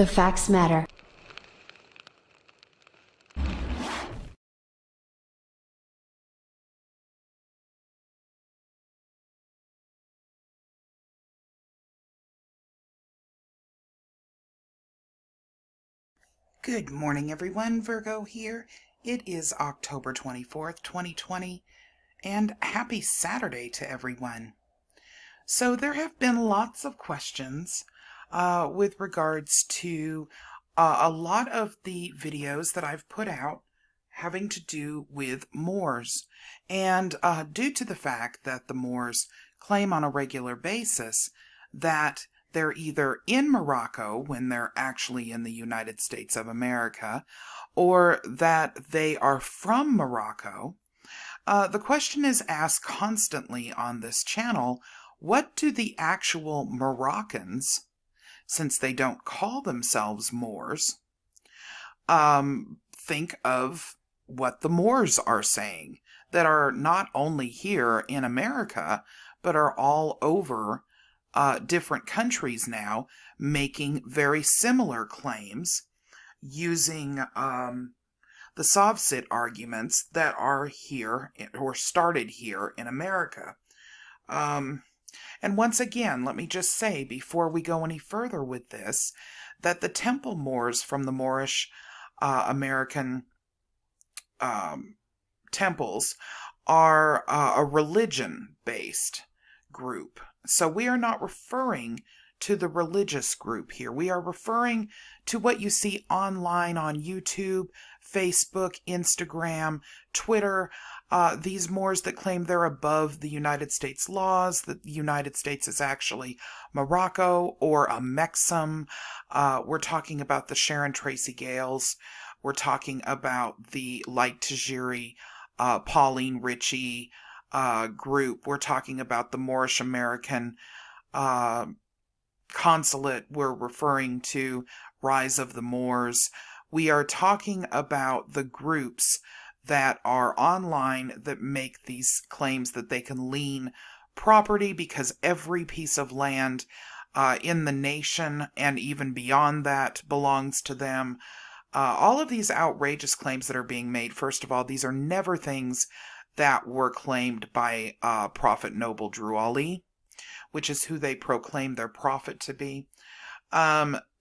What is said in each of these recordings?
The facts matter. Good morning, everyone. Virgo here. It is October 24th, 2020, and happy Saturday to everyone. So there have been lots of questions with regards to a lot of the videos that I've put out having to do with Moors. And due to the fact that the Moors claim on a regular basis that they're either in Morocco when they're actually in the United States of America, or that they are from Morocco, the question is asked constantly on this channel, what do the actual Moroccans, since they don't call themselves Moors, think of what the Moors are saying, that are not only here in America, but are all over different countries now, making very similar claims using the Sovsit arguments that are here or started here in America. And once again, let me just say before we go any further with this, that the Temple Moors from the Moorish American temples are a religion-based group. So we are not referring to the religious group here. We are referring to what you see online on YouTube, Facebook, Instagram, Twitter, these Moors that claim they're above the United States laws, that the United States is actually Morocco or a Mexum. We're talking about the Sharon Tracy Gales. We're talking about the Light Tajiri, Pauline Ritchie group. We're talking about the Moorish American consulate. We're referring to Rise of the Moors. We are talking about the groups that are online that make these claims that they can lien property because every piece of land in the nation and even beyond that belongs to them. All of these outrageous claims that are being made, first of all, these are never things that were claimed by Prophet Noble Drew Ali, which is who they proclaim their prophet to be.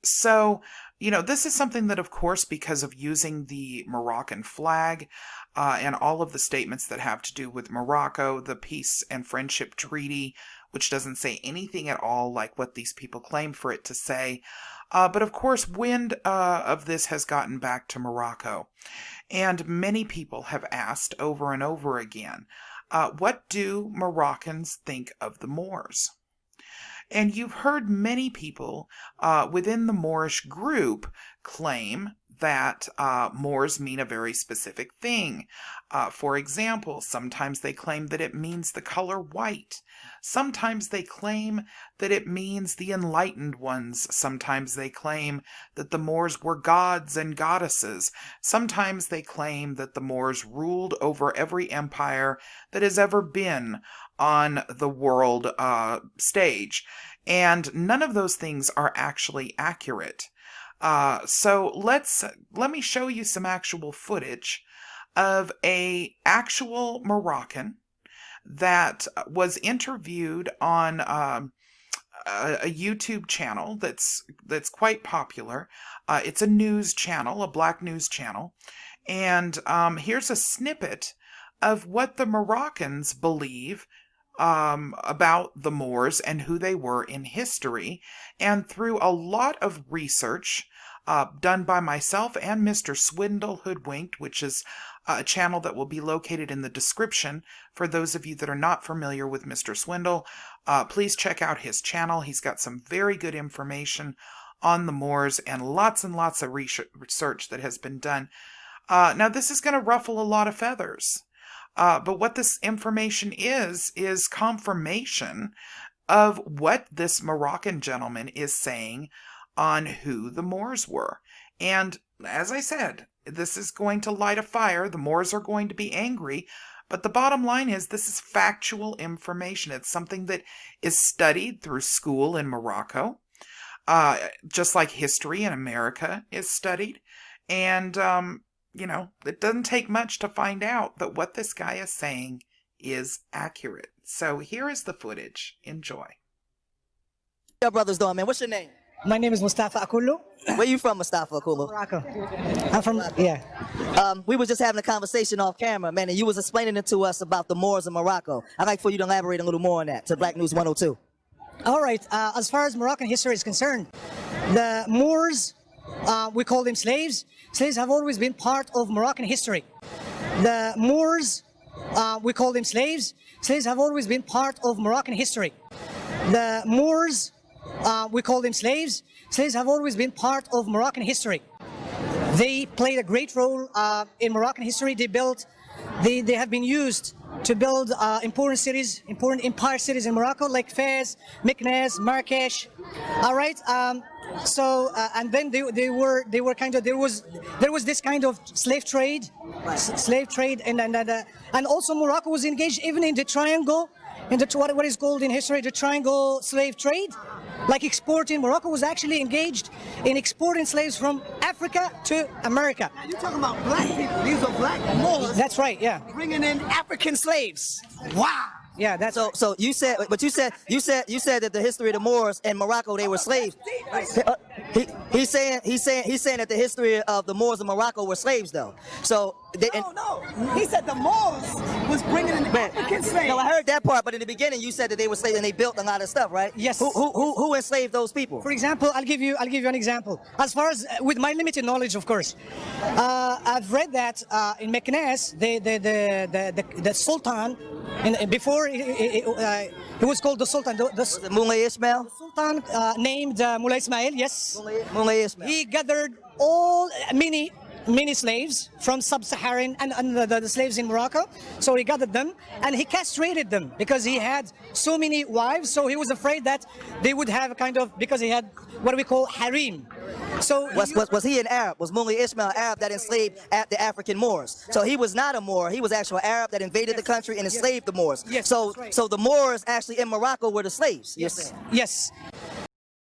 So, this is something that, of course, because of using the Moroccan flag and all of the statements that have to do with Morocco, the peace and friendship treaty, which doesn't say anything at all like what these people claim for it to say. But of course, wind of this has gotten back to Morocco. And many people have asked over and over again, what do Moroccans think of the Moors? And you've heard many people within the Moorish group claim that Moors mean a very specific thing. For example, sometimes they claim that it means the color white. Sometimes they claim that it means the enlightened ones. Sometimes they claim that the Moors were gods and goddesses. Sometimes they claim that the Moors ruled over every empire that has ever been on the world stage. And none of those things are actually accurate. So let me show you some actual footage of a actual Moroccan that was interviewed on a YouTube channel that's quite popular. It's a news channel, a black news channel. And here's a snippet of what the Moroccans believe about the Moors and who they were in history. And through a lot of research done by myself and Mr. Swindle Hoodwinked, which is a channel that will be located in the description for those of you that are not familiar with Mr. Swindle. Please check out his channel. He's got some very good information on the Moors and lots of research that has been done. Now, this is going to ruffle a lot of feathers. But what this information is confirmation of what this Moroccan gentleman is saying on who the Moors were. And as I said, this is going to light a fire. The Moors are going to be angry. But the bottom line is this is factual information. It's something that is studied through school in Morocco. just like history in America is studied. And, it doesn't take much to find out that what this guy is saying is accurate. So here is the footage. Enjoy. Your brother's doing, man. What's your name? My name is Mustafa Akulu. Where you from, Mustafa Akulu? Morocco. I'm from, yeah. We were just having a conversation off camera, man, and you was explaining it to us about the Moors in Morocco. I'd like for you to elaborate a little more on that to Black News 102. All right. As far as Moroccan history is concerned, the Moors, we call them slaves. Slaves have always been part of Moroccan history. The Moors, we call them slaves. Slaves have always been part of Moroccan history. The Moors, we call them slaves. Slaves have always been part of Moroccan history. They played a great role in Moroccan history. They have been used to build important cities, important empire cities in Morocco, like Fez, Meknès, Marrakesh. All right. And then they were kind of there was this kind of slave trade, and also Morocco was engaged even in the triangle, in what is called in history the triangle slave trade. Like exporting, Morocco was actually engaged in exporting slaves from Africa to America. You're talking about black people. These are black Moors. That's right, yeah. Bringing in African slaves. Wow. Yeah, that's so you said that the history of the Moors in Morocco, they were slaves. He's saying that the history of the Moors in Morocco were slaves, though. So no, he said the Moors was bringing in African slaves. No, I heard that part, but in the beginning you said that they were slaves and they built a lot of stuff, right? Yes. Who enslaved those people? For example, I'll give you an example. As far as with my limited knowledge, of course, I've read that in Meknès, the Sultan, before he was called the Sultan. Moulay Ismail? The Sultan named Moulay Ismail, yes. Moulay Ismail. He gathered all many slaves from sub-Saharan and the slaves in Morocco. So he gathered them and he castrated them because he had so many wives. So he was afraid that they would have because he had what we call harem. So was he an Arab? Was Moulay Ismail Arab that enslaved the African Moors? So he was not a Moor. He was actually an Arab that invaded the country and enslaved the Moors. Yes, so right. So the Moors actually in Morocco were the slaves. Yes.